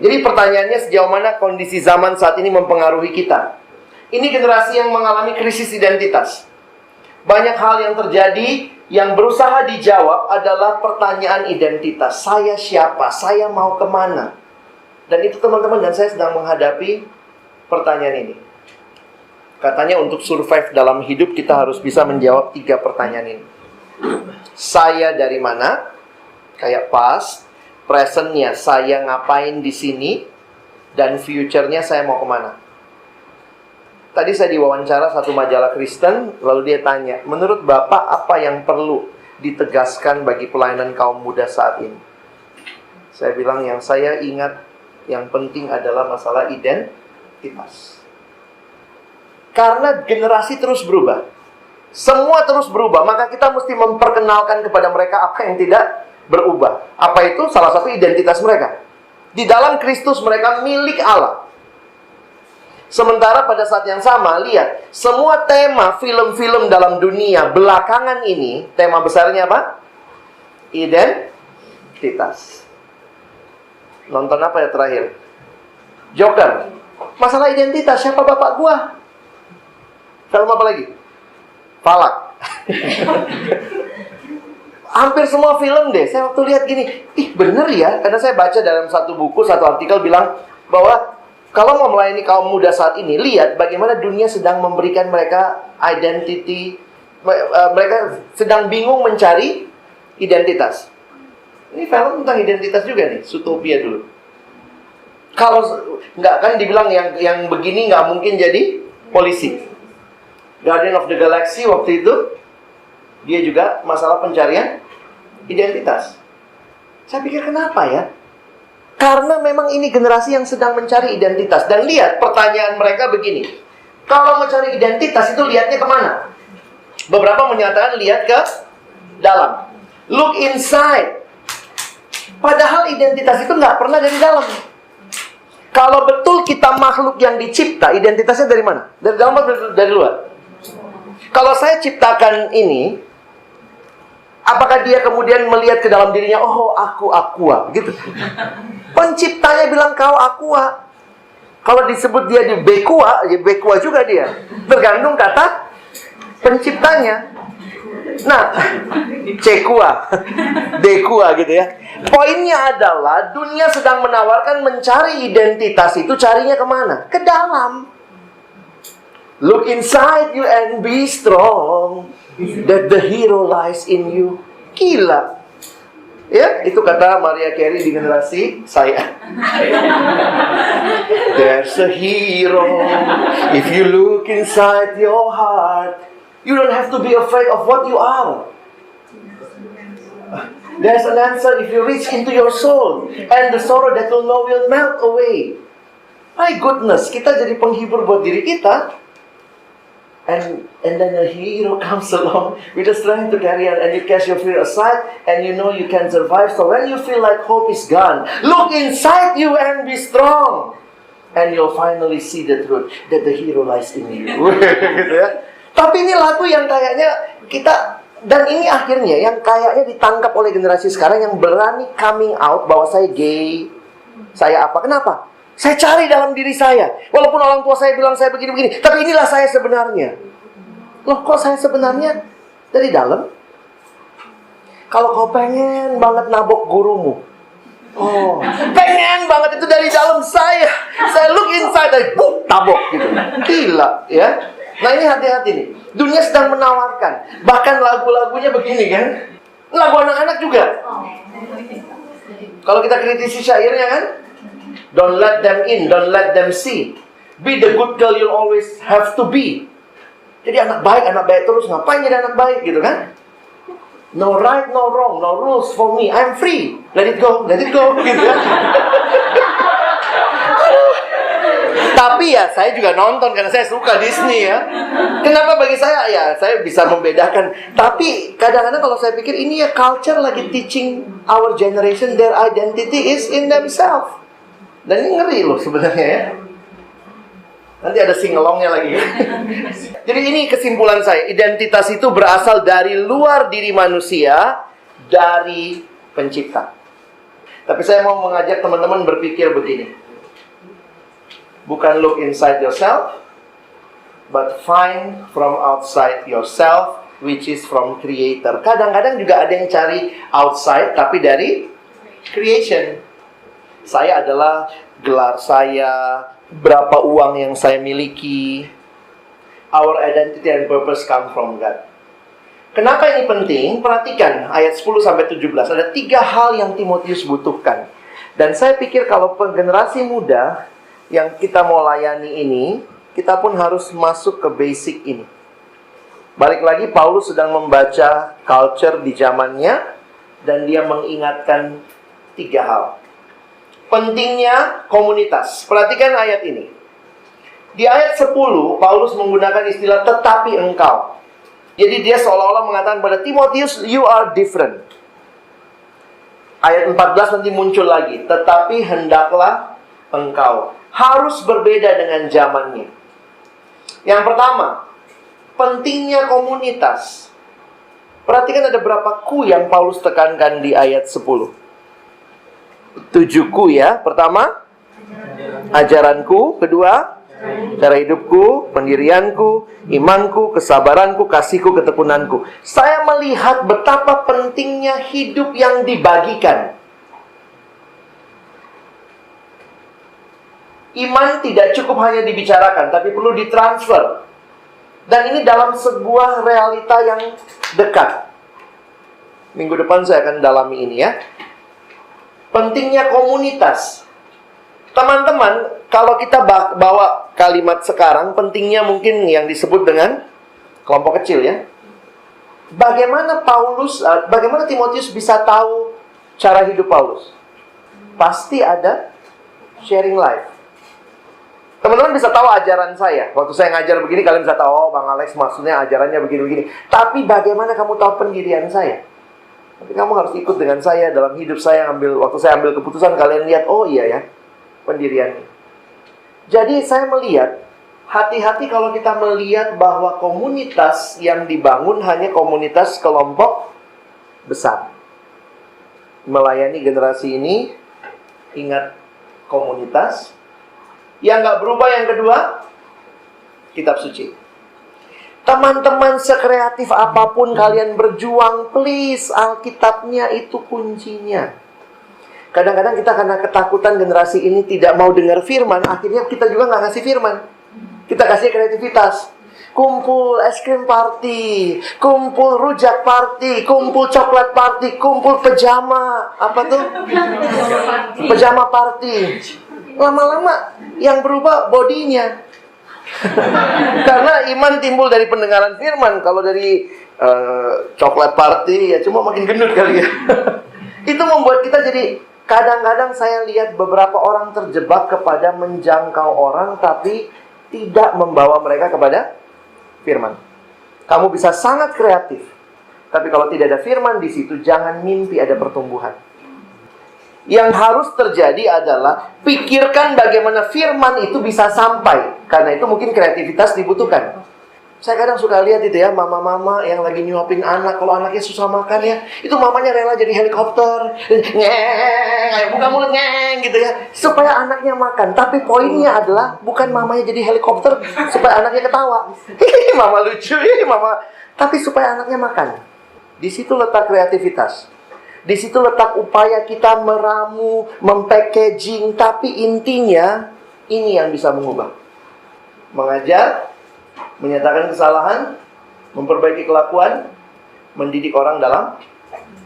Jadi pertanyaannya, sejauh mana kondisi zaman saat ini mempengaruhi kita? Ini generasi yang mengalami krisis identitas. Banyak hal yang terjadi yang berusaha dijawab adalah pertanyaan identitas. Saya siapa? Saya mau kemana? Dan itu teman-teman dan saya sedang menghadapi pertanyaan ini. Katanya untuk survive dalam hidup kita harus bisa menjawab 3 pertanyaan ini. Saya dari mana? Kayak past. Present-nya saya ngapain di sini. Dan future-nya saya mau kemana. Tadi saya diwawancara satu majalah Kristen, lalu dia tanya, menurut Bapak apa yang perlu ditegaskan bagi pelayanan kaum muda saat ini? Saya bilang yang saya ingat, yang penting adalah masalah identitas. Karena generasi terus berubah. Semua terus berubah, maka kita mesti memperkenalkan kepada mereka apa yang tidak berubah. Apa itu? Salah satu identitas mereka. Di dalam Kristus mereka milik Allah. Sementara pada saat yang sama, lihat, semua tema film-film dalam dunia belakangan ini, tema besarnya apa? Identitas. Nonton apa ya terakhir? Joker. Masalah identitas, siapa bapak gua? Film apa lagi? Falak. Hampir semua film deh. Saya waktu lihat gini, bener ya? Karena saya baca dalam satu buku, satu artikel bilang bahwa kalau mau melayani kaum muda saat ini, lihat bagaimana dunia sedang memberikan mereka identity. Mereka sedang bingung mencari identitas. Ini film tentang identitas juga nih, Zootopia dulu. Kalau nggak kan dibilang yang begini nggak mungkin jadi polisi. Guardian of the Galaxy waktu itu, dia juga masalah pencarian identitas. Saya pikir kenapa ya? Karena memang ini generasi yang sedang mencari identitas. Dan lihat, pertanyaan mereka begini. Kalau mencari identitas itu lihatnya kemana? Beberapa menyatakan lihat ke dalam. Look inside. Padahal identitas itu nggak pernah dari dalam. Kalau betul kita makhluk yang dicipta, identitasnya dari mana? Dari dalam atau dari luar? Kalau saya ciptakan ini, apakah dia kemudian melihat ke dalam dirinya, oh aku aqua, gitu? Penciptanya bilang kau aqua. Kalau disebut dia di bekua, ya bekua juga dia. Tergantung kata penciptanya. Nah, cekua, dekua gitu ya. Poinnya adalah dunia sedang menawarkan mencari identitas itu, carinya kemana? Ke dalam. Look inside you and be strong, that the hero lies in you. Gila. Ya, itu kata Maria Carey di generasi saya. There's a hero. If you look inside your heart, you don't have to be afraid of what you are. There's an answer if you reach into your soul, and the sorrow that you know will melt away. My goodness, kita jadi penghibur buat diri kita. And then a hero comes along with the strength to carry on, and you cast your fear aside, and you know you can survive. So when you feel like hope is gone, look inside you and be strong, and you'll finally see the truth that the hero lies in you. Gitu ya. Tapi ini lagu yang kayaknya kita, dan ini akhirnya yang kayaknya ditangkap oleh generasi sekarang yang berani coming out bahwa saya gay, saya apa? Kenapa? Saya cari dalam diri saya. Walaupun orang tua saya bilang saya begini-begini, tapi inilah saya sebenarnya. Loh, kok saya sebenarnya dari dalam? Kalau kau pengen banget nabok gurumu, oh, pengen banget itu dari dalam saya. Saya look inside, tabok gitu. Gila, ya. Nah ini hati-hati nih. Dunia sedang menawarkan. Bahkan lagu-lagunya begini kan. Lagu anak-anak juga. Kalau kita kritisi syairnya kan, don't let them in, don't let them see. Be the good girl you'll always have to be. Jadi anak baik terus. Ngapain jadi anak baik gitu kan? No right, no wrong, no rules for me. I'm free. Let it go gitu kan. Tapi ya saya juga nonton karena saya suka Disney ya. Kenapa bagi saya? Ya saya bisa membedakan. Tapi kadang-kadang kalau saya pikir ini ya culture lagi teaching our generation their identity is in themselves. Dan ini ngeri loh sebenarnya ya. Nanti ada sing-alongnya lagi. Jadi ini kesimpulan saya. Identitas itu berasal dari luar diri manusia, dari pencipta. Tapi saya mau mengajak teman-teman berpikir begini. Bukan look inside yourself, but find from outside yourself, which is from Creator. Kadang-kadang juga ada yang cari outside, tapi dari creation. Saya adalah gelar saya, berapa uang yang saya miliki. Our identity and purpose come from God. Kenapa ini penting? Perhatikan ayat 10-17. Ada 3 hal yang Timotius butuhkan. Dan saya pikir kalau generasi muda yang kita mau layani ini, kita pun harus masuk ke basic ini. Balik lagi, Paulus sedang membaca culture di zamannya, dan dia mengingatkan 3 hal. Pentingnya komunitas. Perhatikan ayat ini. Di ayat 10, Paulus menggunakan istilah tetapi engkau. Jadi dia seolah-olah mengatakan pada Timotius, you are different. Ayat 14 nanti muncul lagi. Tetapi hendaklah engkau. Harus berbeda dengan zamannya. Yang pertama, pentingnya komunitas. Perhatikan ada berapa ku yang Paulus tekankan di ayat 10. 7 ku ya. Pertama, ajaranku. Kedua, cara hidupku, pendirianku, imanku, kesabaranku, kasihku, ketekunanku. Saya melihat betapa pentingnya hidup yang dibagikan. Iman tidak cukup hanya dibicarakan, tapi perlu ditransfer. Dan ini dalam sebuah realita yang dekat. Minggu depan saya akan dalami ini ya. Pentingnya komunitas. Teman-teman, kalau kita bawa kalimat sekarang, pentingnya mungkin yang disebut dengan kelompok kecil ya. Bagaimana Timotius bisa tahu cara hidup Paulus? Pasti ada sharing life. Teman-teman bisa tahu ajaran saya. Waktu saya ngajar begini, kalian bisa tahu, oh Bang Alex maksudnya ajarannya begini-begini. Tapi bagaimana kamu tahu pendirian saya? Tapi kamu harus ikut dengan saya dalam hidup saya. Waktu saya ambil keputusan, kalian lihat, oh iya ya, pendiriannya. Jadi saya melihat, hati-hati kalau kita melihat bahwa komunitas yang dibangun hanya komunitas kelompok besar. Melayani generasi ini, ingat komunitas. Yang nggak berubah yang kedua, kitab suci. Teman-teman, sekreatif apapun kalian berjuang, please, Alkitabnya itu kuncinya. Kadang-kadang kita karena ketakutan generasi ini tidak mau dengar firman, akhirnya kita juga nggak ngasih firman. Kita kasih kreativitas. Kumpul es krim party, kumpul rujak party, kumpul coklat party, kumpul pejama. Apa tuh? Pejama party. Lama-lama yang berubah bodinya. Karena iman timbul dari pendengaran firman. Kalau dari coklat party, ya cuma makin gendut kali ya. Itu membuat kita jadi, kadang-kadang saya lihat beberapa orang terjebak kepada menjangkau orang, tapi tidak membawa mereka kepada firman. Kamu bisa sangat kreatif, tapi kalau tidak ada firman di situ, jangan mimpi ada pertumbuhan. Yang harus terjadi adalah pikirkan bagaimana firman itu bisa sampai. Karena itu mungkin kreativitas dibutuhkan. Saya kadang suka lihat itu ya, mama-mama yang lagi nyuapin anak. Kalau anaknya susah makan ya, itu mamanya rela jadi helikopter. Ngeng, buka mulut ngeng gitu ya, supaya anaknya makan. Tapi poinnya adalah bukan mamanya jadi helikopter supaya anaknya ketawa. Hihi, mama lucu, hihi, mama. Tapi supaya anaknya makan. Di situ letak kreativitas. Di situ letak upaya kita meramu, mempackaging, tapi intinya ini yang bisa mengubah. Mengajar, menyatakan kesalahan, memperbaiki kelakuan, mendidik orang dalam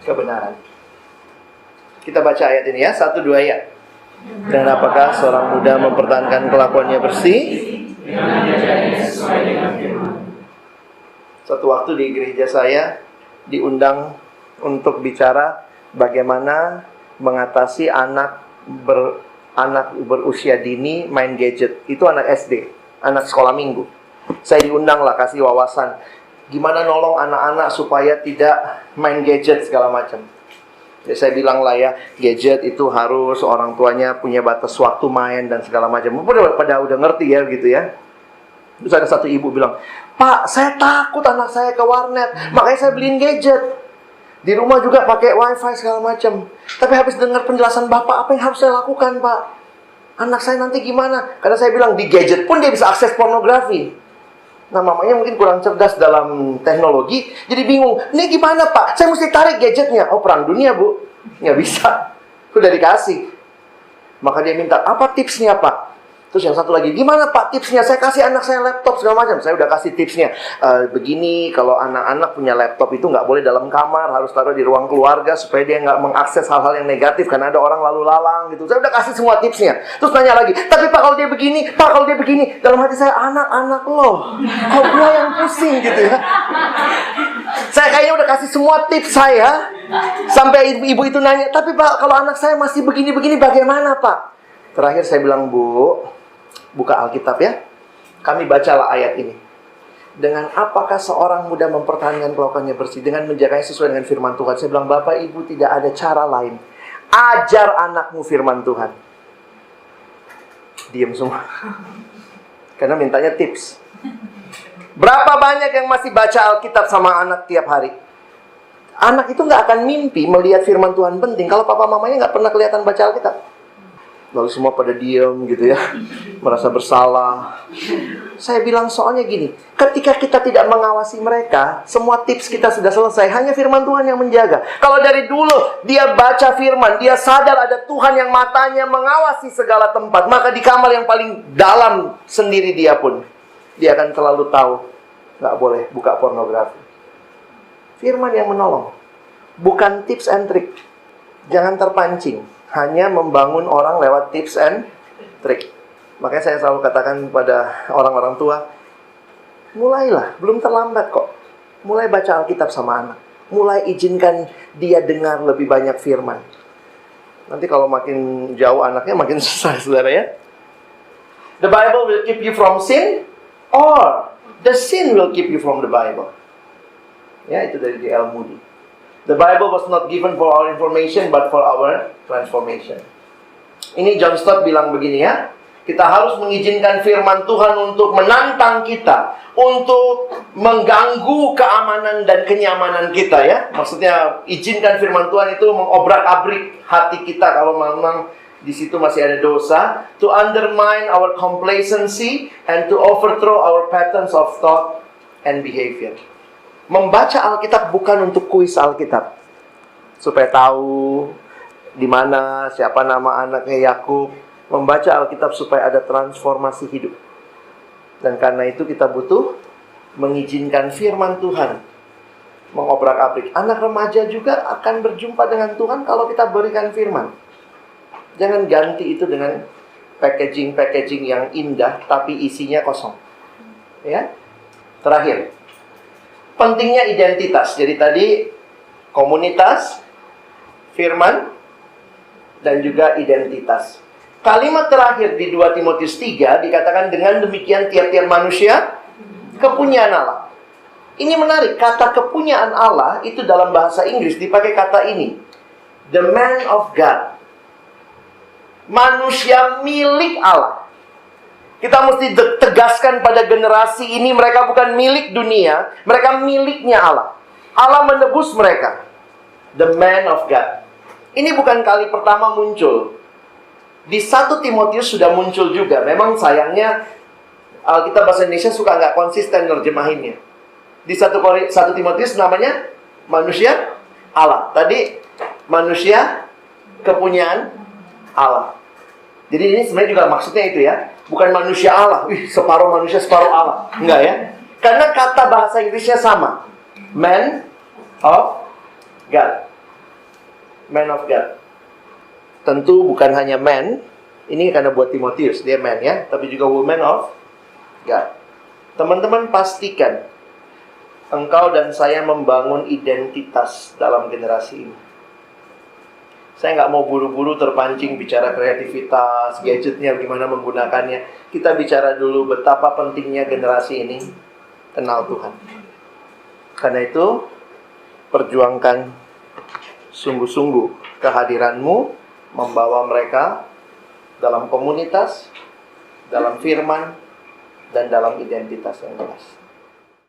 kebenaran. Kita baca ayat ini ya, 1-2 ayat. Dan apakah seorang muda mempertahankan kelakuannya bersih? Suatu waktu di gereja saya diundang untuk bicara bagaimana mengatasi anak berusia dini main gadget. Itu anak SD, anak sekolah minggu. Saya diundang lah, kasih wawasan gimana nolong anak-anak supaya tidak main gadget segala macam. Ya, saya bilang lah ya, gadget itu harus orang tuanya punya batas waktu main dan segala macam. Pada udah ngerti ya gitu ya. Terus ada satu ibu bilang, Pak, saya takut anak saya ke warnet, makanya saya beliin gadget. Di rumah juga pakai wifi segala macam. Tapi habis dengar penjelasan Bapak, apa yang harus saya lakukan, Pak? Anak saya nanti gimana? Karena saya bilang di gadget pun dia bisa akses pornografi. Nah, mamanya mungkin kurang cerdas dalam teknologi, jadi bingung. Ini gimana, Pak? Saya mesti tarik gadgetnya. Oh, perang dunia, Bu. Nggak bisa. Udah dikasih. Maka dia minta, apa tipsnya, Pak? Terus yang satu lagi, gimana Pak tipsnya? Saya kasih anak saya laptop segala macam. Saya udah kasih tipsnya. Begini, kalau anak-anak punya laptop itu nggak boleh dalam kamar, harus taruh di ruang keluarga supaya dia nggak mengakses hal-hal yang negatif karena ada orang lalu lalang gitu. Saya udah kasih semua tipsnya. Terus nanya lagi, tapi Pak kalau dia begini, Pak kalau dia begini. Dalam hati saya, anak-anak loh, kok gua yang pusing gitu ya. Saya kayaknya udah kasih semua tips saya. Sampai ibu itu nanya, tapi Pak kalau anak saya masih begini-begini bagaimana Pak? Terakhir saya bilang, Bu, buka Alkitab ya. Kami bacalah ayat ini. Dengan apakah seorang muda mempertahankan kelakuannya bersih? Dengan menjaganya sesuai dengan firman Tuhan. Saya bilang, Bapak Ibu tidak ada cara lain. Ajar anakmu firman Tuhan. Diam semua. Karena mintanya tips. Berapa banyak yang masih baca Alkitab sama anak tiap hari? Anak itu nggak akan mimpi melihat firman Tuhan penting kalau papa mamanya nggak pernah kelihatan baca Alkitab. Lalu semua pada diam gitu ya, merasa bersalah. Saya bilang soalnya gini, ketika kita tidak mengawasi mereka, semua tips kita sudah selesai. Hanya firman Tuhan yang menjaga. Kalau dari dulu dia baca firman, dia sadar ada Tuhan yang matanya mengawasi segala tempat, maka di kamar yang paling dalam sendiri dia pun, dia akan selalu tahu, nggak boleh buka pornografi. Firman yang menolong, bukan tips and trick. Jangan terpancing hanya membangun orang lewat tips and trick. Makanya saya selalu katakan kepada orang-orang tua, mulailah, belum terlambat kok. Mulai baca Alkitab sama anak. Mulai izinkan dia dengar lebih banyak firman. Nanti kalau makin jauh anaknya makin susah, saudara ya. The Bible will keep you from sin, or the sin will keep you from the Bible. Ya, itu dari D.L. Moody. The Bible was not given for our information, but for our transformation. Ini John Stott bilang begini ya. Kita harus mengizinkan firman Tuhan untuk menantang kita, untuk mengganggu keamanan dan kenyamanan kita ya. Maksudnya izinkan firman Tuhan itu mengobrak-abrik hati kita kalau memang di situ masih ada dosa, to undermine our complacency and to overthrow our patterns of thought and behavior. Membaca Alkitab bukan untuk kuis Alkitab, supaya tahu di mana siapa nama anaknya Yakub. Membaca Alkitab supaya ada transformasi hidup. Dan karena itu kita butuh mengizinkan firman Tuhan mengobrak-abrik. Anak remaja juga akan berjumpa dengan Tuhan kalau kita berikan firman. Jangan ganti itu dengan packaging yang indah tapi isinya kosong. Ya. Terakhir, pentingnya identitas. Jadi tadi komunitas, firman, dan juga identitas. Kalimat terakhir di 2 Timotius 3 dikatakan dengan demikian tiap-tiap manusia kepunyaan Allah. Ini menarik, kata kepunyaan Allah itu dalam bahasa Inggris dipakai kata ini, the man of God. Manusia milik Allah. Kita mesti tegaskan pada generasi ini, mereka bukan milik dunia, mereka miliknya Allah. Allah menebus mereka. The man of God. Ini bukan kali pertama muncul. Di 1 Timotius sudah muncul juga. Memang sayangnya Alkitab bahasa Indonesia suka nggak konsisten nerjemahinnya. Di 1 Timotius namanya manusia Allah. Tadi manusia kepunyaan Allah. Jadi ini sebenarnya juga maksudnya itu ya. Bukan manusia Allah. Separuh manusia, separuh Allah. Enggak ya. Karena kata bahasa Inggrisnya sama. Man of God. Man of God. Tentu bukan hanya man. Ini karena buat Timotius. Dia man ya. Tapi juga woman of God. Teman-teman pastikan engkau dan saya membangun identitas dalam generasi ini. Saya nggak mau buru-buru terpancing bicara kreativitas, gadgetnya, gimana menggunakannya. Kita bicara dulu betapa pentingnya generasi ini kenal Tuhan. Karena itu, perjuangkan sungguh-sungguh kehadiranmu, membawa mereka dalam komunitas, dalam firman, dan dalam identitas yang jelas.